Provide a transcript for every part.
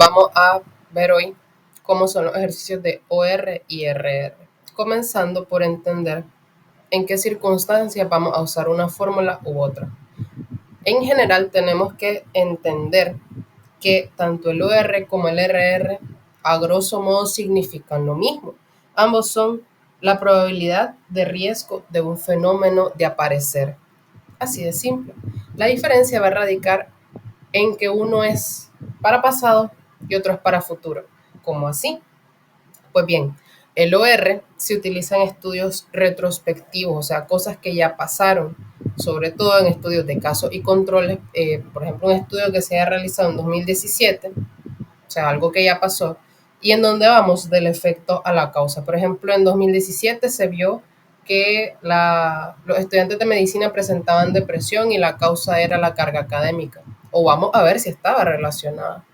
Vamos a ver hoy cómo son los ejercicios de OR y RR, comenzando por entender en qué circunstancias vamos a usar una fórmula u otra. En general tenemos que entender que tanto el OR como el RR a grosso modo significan lo mismo. Ambos son la probabilidad de riesgo de un fenómeno de aparecer. Así de simple. La diferencia va a radicar en que uno es para pasado y otro es para futuro. ¿Cómo así? Pues bien, el OR se utiliza en estudios retrospectivos, o sea, cosas que ya pasaron, sobre todo en estudios de casos y controles. Por ejemplo, un estudio que se haya realizado en 2017, o sea, algo que ya pasó, y en donde vamos del efecto a la causa. Por ejemplo, en 2017 se vio que los estudiantes de medicina presentaban depresión y la causa era la carga académica, o vamos a ver si estaba relacionada.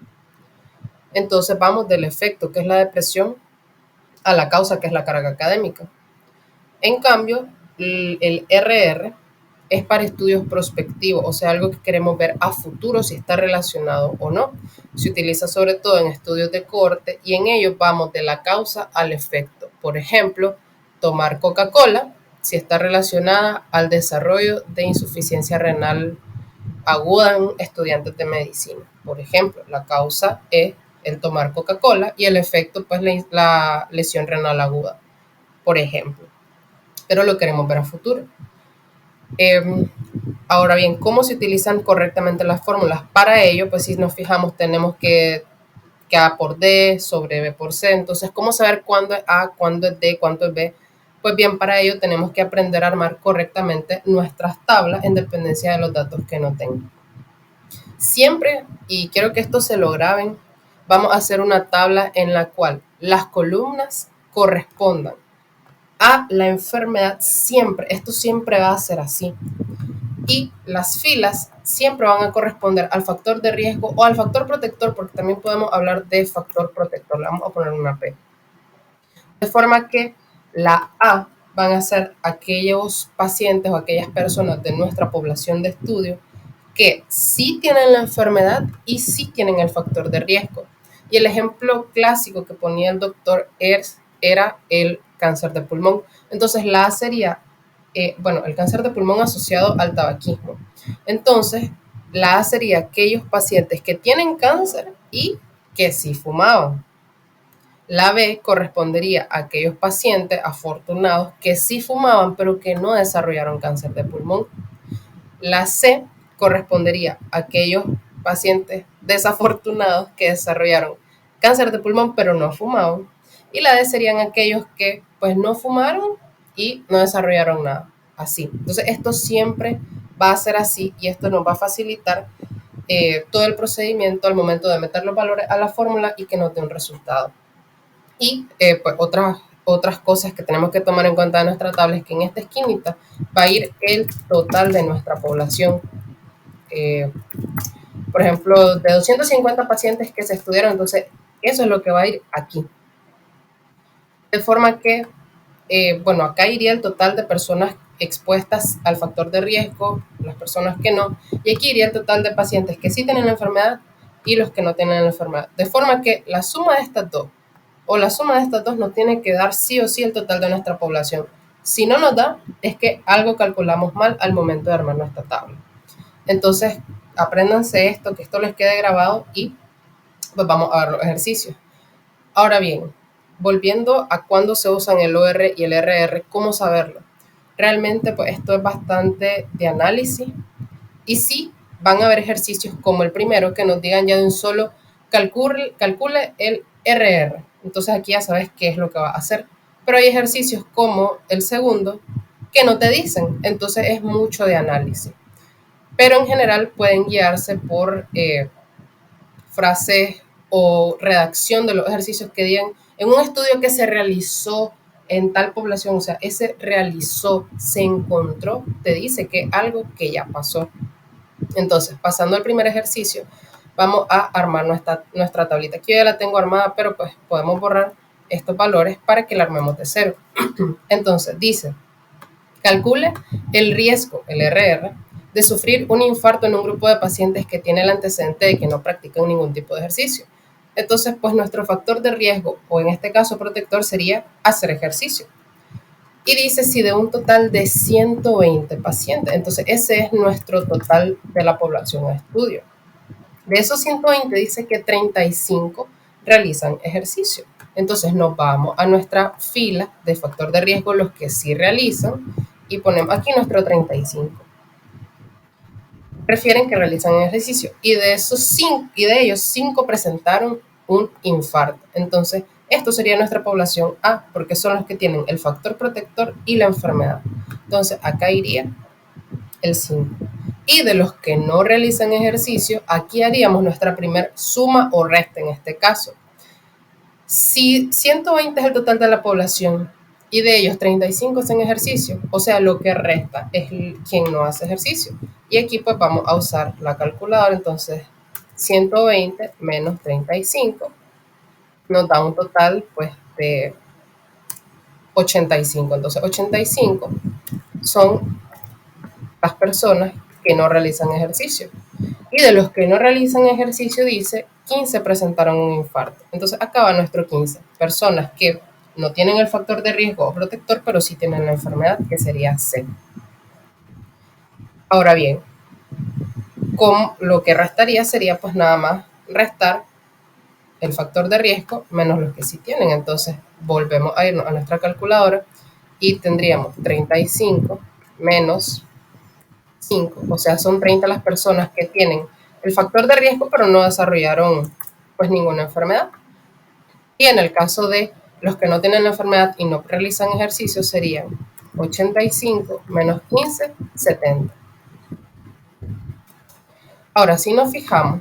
Entonces vamos del efecto, que es la depresión, a la causa, que es la carga académica. En cambio, el RR es para estudios prospectivos, o sea, algo que queremos ver a futuro si está relacionado o no. Se utiliza sobre todo en estudios de cohorte y en ellos vamos de la causa al efecto. Por ejemplo, tomar Coca-Cola si está relacionada al desarrollo de insuficiencia renal aguda en estudiantes de medicina. Por ejemplo, la causa es el tomar Coca-Cola y el efecto, pues, la lesión renal aguda, por ejemplo. Pero lo queremos ver a futuro. Ahora bien, ¿cómo se utilizan correctamente las fórmulas? Para ello, pues si nos fijamos, tenemos que A por D sobre B por C. Entonces, ¿cómo saber cuándo es A, cuándo es D, cuándo es B? Pues bien, para ello tenemos que aprender a armar correctamente nuestras tablas en dependencia de los datos que no tengan. Siempre, y quiero que esto se lo graben, vamos a hacer una tabla en la cual las columnas correspondan a la enfermedad siempre. Esto siempre va a ser así. Y las filas siempre van a corresponder al factor de riesgo o al factor protector, porque también podemos hablar de factor protector. Le vamos a poner una P. De forma que la A van a ser aquellos pacientes o aquellas personas de nuestra población de estudio que sí tienen la enfermedad y sí tienen el factor de riesgo. Y el ejemplo clásico que ponía el doctor era el cáncer de pulmón. Entonces la A sería, el cáncer de pulmón asociado al tabaquismo. Entonces la A sería aquellos pacientes que tienen cáncer y que sí fumaban. La B correspondería a aquellos pacientes afortunados que sí fumaban pero que no desarrollaron cáncer de pulmón. La C correspondería a aquellos pacientes desafortunados que desarrollaron cáncer de pulmón pero no fumaban. Y la D serían aquellos que pues no fumaron y no desarrollaron nada. Así. Entonces esto siempre va a ser así y esto nos va a facilitar todo el procedimiento al momento de meter los valores a la fórmula y que nos dé un resultado. Y pues otras cosas que tenemos que tomar en cuenta de nuestra tabla es que en esta esquinita va a ir el total de nuestra población. Por ejemplo, de 250 pacientes que se estudiaron, entonces eso es lo que va a ir aquí. De forma que, acá iría el total de personas expuestas al factor de riesgo, las personas que no, y aquí iría el total de pacientes que sí tienen la enfermedad y los que no tienen la enfermedad. De forma que la suma de estas dos o la suma de estas dos nos tiene que dar sí o sí el total de nuestra población. Si no nos da, es que algo calculamos mal al momento de armar nuestra tabla. Entonces, apréndanse esto, que esto les quede grabado y pues vamos a ver los ejercicios. Ahora bien, volviendo a cuándo se usan el OR y el RR, ¿cómo saberlo? Realmente, pues esto es bastante de análisis y sí van a haber ejercicios como el primero que nos digan ya de un solo calcule el RR. Entonces aquí ya sabes qué es lo que va a hacer. Pero hay ejercicios como el segundo que no te dicen, entonces es mucho de análisis. Pero en general pueden guiarse por frases o redacción de los ejercicios que digan en un estudio que se realizó en tal población, o sea, ese realizó, se encontró, te dice que es algo que ya pasó. Entonces, pasando al primer ejercicio, vamos a armar nuestra tablita. Aquí yo ya la tengo armada, pero pues podemos borrar estos valores para que la armemos de cero. Entonces, dice, calcule el riesgo, el RR, de sufrir un infarto en un grupo de pacientes que tiene el antecedente de que no practican ningún tipo de ejercicio. Entonces, pues nuestro factor de riesgo, o en este caso protector, sería hacer ejercicio. Y dice si de un total de 120 pacientes, entonces ese es nuestro total de la población a estudio. De esos 120 dice que 35 realizan ejercicio. Entonces nos vamos a nuestra fila de factor de riesgo, los que sí realizan, y ponemos aquí nuestro 35. Refieren que realizan ejercicio y de esos 5 y de ellos 5 presentaron un infarto. Entonces, esto sería nuestra población A, porque son los que tienen el factor protector y la enfermedad. Entonces, acá iría el 5. Y de los que no realizan ejercicio, aquí haríamos nuestra primer suma o resta en este caso. Si 120 es el total de la población y de ellos 35 hacen ejercicio, o sea, lo que resta es quien no hace ejercicio. Y aquí pues vamos a usar la calculadora, entonces 120 menos 35 nos da un total pues de 85. Entonces 85 son las personas que no realizan ejercicio. Y de los que no realizan ejercicio, dice, 15 presentaron un infarto. Entonces, acá va nuestro 15. Personas que no tienen el factor de riesgo o protector, pero sí tienen la enfermedad, que sería C. Ahora bien, con lo que restaría sería pues nada más restar el factor de riesgo menos los que sí tienen. Entonces, volvemos a irnos a nuestra calculadora y tendríamos 35 menos 5, o sea, son 30 las personas que tienen el factor de riesgo, pero no desarrollaron pues ninguna enfermedad. Y en el caso de los que no tienen la enfermedad y no realizan ejercicio, serían 85 menos 15, 70. Ahora, si nos fijamos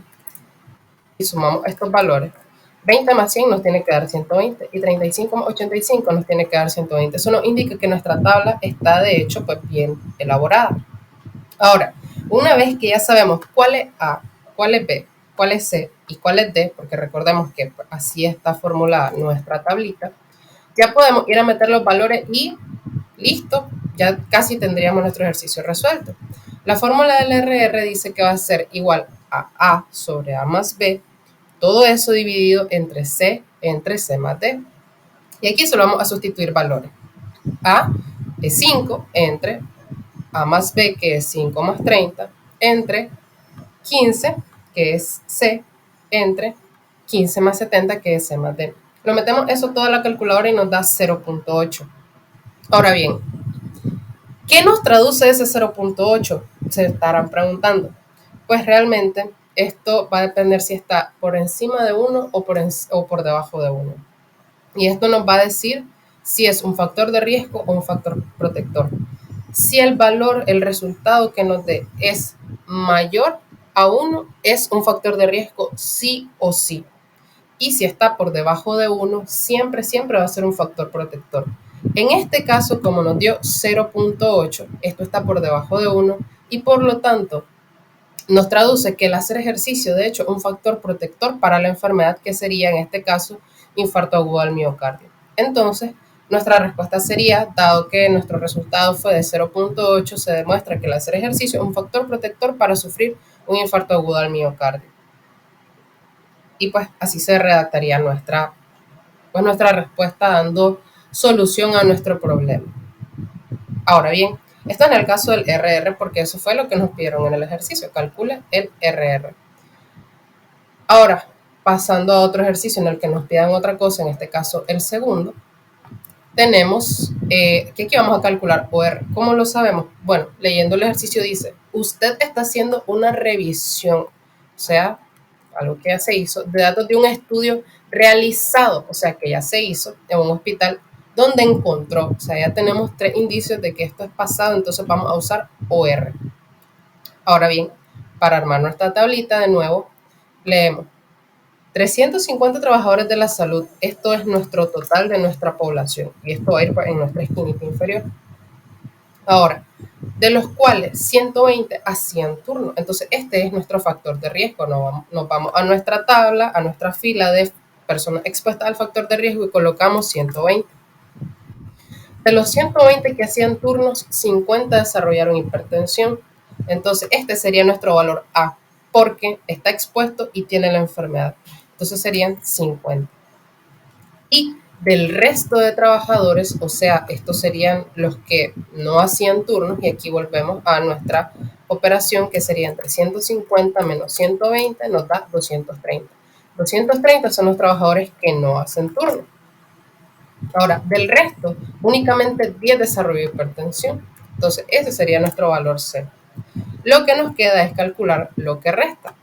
y sumamos estos valores, 20 más 100 nos tiene que dar 120 y 35 más 85 nos tiene que dar 120. Eso nos indica que nuestra tabla está de hecho pues bien elaborada. Ahora, una vez que ya sabemos cuál es A, cuál es B, cuál es C y cuál es D, porque recordemos que así está formulada nuestra tablita, ya podemos ir a meter los valores y listo, ya casi tendríamos nuestro ejercicio resuelto. La fórmula del RR dice que va a ser igual a sobre A más B, todo eso dividido entre C más D. Y aquí solo vamos a sustituir valores. A es 5 entre A más B, que es 5 más 30, entre 15, que es C, entre 15 más 70, que es C más D. Lo metemos eso todo a la calculadora y nos da 0.8. Ahora bien, ¿qué nos traduce ese 0.8? Se estarán preguntando. Pues realmente esto va a depender si está por encima de 1 o por debajo de 1. Y esto nos va a decir si es un factor de riesgo o un factor protector. Si el valor, el resultado que nos dé es mayor a 1, es un factor de riesgo sí o sí. Y si está por debajo de 1, siempre va a ser un factor protector. En este caso, como nos dio 0.8, esto está por debajo de 1 y por lo tanto nos traduce que el hacer ejercicio, de hecho, es un factor protector para la enfermedad que sería en este caso infarto agudo al miocardio. Entonces, nuestra respuesta sería, dado que nuestro resultado fue de 0.8, se demuestra que el hacer ejercicio es un factor protector para sufrir un infarto agudo al miocardio. Y pues así se redactaría nuestra respuesta dando solución a nuestro problema. Ahora bien, esto en el caso del RR porque eso fue lo que nos pidieron en el ejercicio, calcule el RR. Ahora, pasando a otro ejercicio en el que nos pidan otra cosa, en este caso el segundo, tenemos que aquí vamos a calcular OR. ¿Cómo lo sabemos? Bueno, leyendo el ejercicio dice, usted está haciendo una revisión, o sea, algo que ya se hizo, de datos de un estudio realizado, o sea, que ya se hizo en un hospital donde encontró, o sea, ya tenemos 3 indicios de que esto es pasado, entonces vamos a usar OR. Ahora bien, para armar nuestra tablita de nuevo, leemos 350 trabajadores de la salud, esto es nuestro total de nuestra población, y esto va a ir en nuestra esquinita inferior. Ahora, de los cuales 120 hacían turno. Entonces, este es nuestro factor de riesgo. Nos vamos a nuestra tabla, a nuestra fila de personas expuestas al factor de riesgo y colocamos 120. De los 120 que hacían turnos, 50 desarrollaron hipertensión. Entonces, este sería nuestro valor A, porque está expuesto y tiene la enfermedad. Entonces serían 50. Y del resto de trabajadores, o sea, estos serían los que no hacían turnos, y aquí volvemos a nuestra operación, que serían 350 menos 120 nos da 230. 230 son los trabajadores que no hacen turno. Ahora, del resto, únicamente 10 desarrolló hipertensión. Entonces, ese sería nuestro valor C. Lo que nos queda es calcular lo que resta.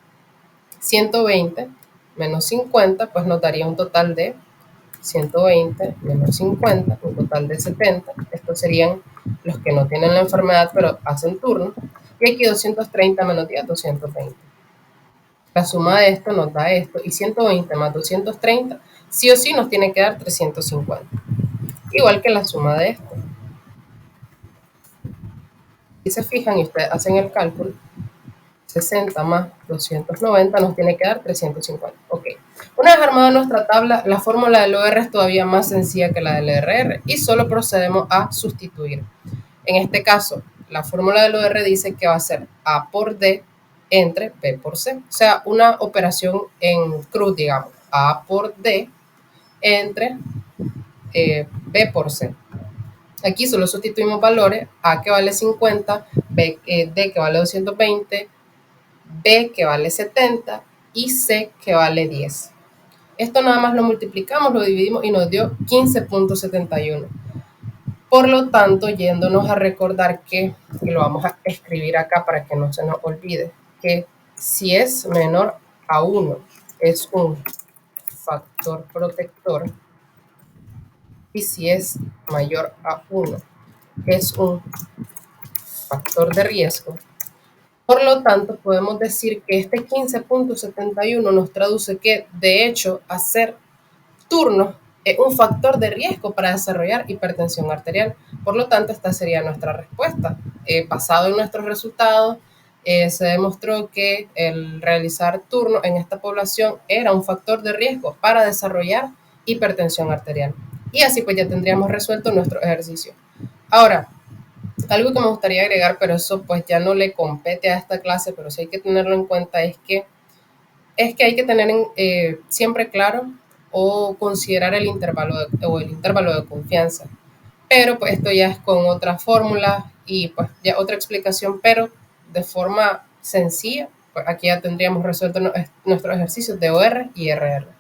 120 menos 50, pues nos daría un total de 120 menos 50, un total de 70. Estos serían los que no tienen la enfermedad, pero hacen turno. Y aquí 230 menos 10, 220. La suma de esto nos da esto, y 120 más 230, sí o sí nos tiene que dar 350. Igual que la suma de esto. Si se fijan y ustedes hacen el cálculo, 60 más 290 nos tiene que dar 350. Ok. Una vez armada nuestra tabla, la fórmula del OR es todavía más sencilla que la del RR y solo procedemos a sustituir. En este caso, la fórmula del OR dice que va a ser A por D entre P por C. O sea, una operación en cruz, digamos. A por D entre B por C. Aquí solo sustituimos valores, A que vale 50, D que vale 220, B que vale 70 y C que vale 10. Esto nada más lo multiplicamos, lo dividimos y nos dio 15.71. Por lo tanto, yéndonos a recordar que lo vamos a escribir acá para que no se nos olvide, que si es menor a 1 es un factor protector y si es mayor a 1 es un factor de riesgo. Por lo tanto, podemos decir que este 15.71 nos traduce que, de hecho, hacer turnos es un factor de riesgo para desarrollar hipertensión arterial. Por lo tanto, esta sería nuestra respuesta. Basado en nuestros resultados, se demostró que el realizar turnos en esta población era un factor de riesgo para desarrollar hipertensión arterial. Y así pues ya tendríamos resuelto nuestro ejercicio. Ahora, algo que me gustaría agregar, pero eso pues ya no le compete a esta clase, pero sí hay que tenerlo en cuenta, es que hay que tener siempre claro o considerar el intervalo de confianza. Pero pues esto ya es con otra fórmula y pues ya otra explicación, pero de forma sencilla, pues aquí ya tendríamos resuelto nuestros ejercicios de OR y RR.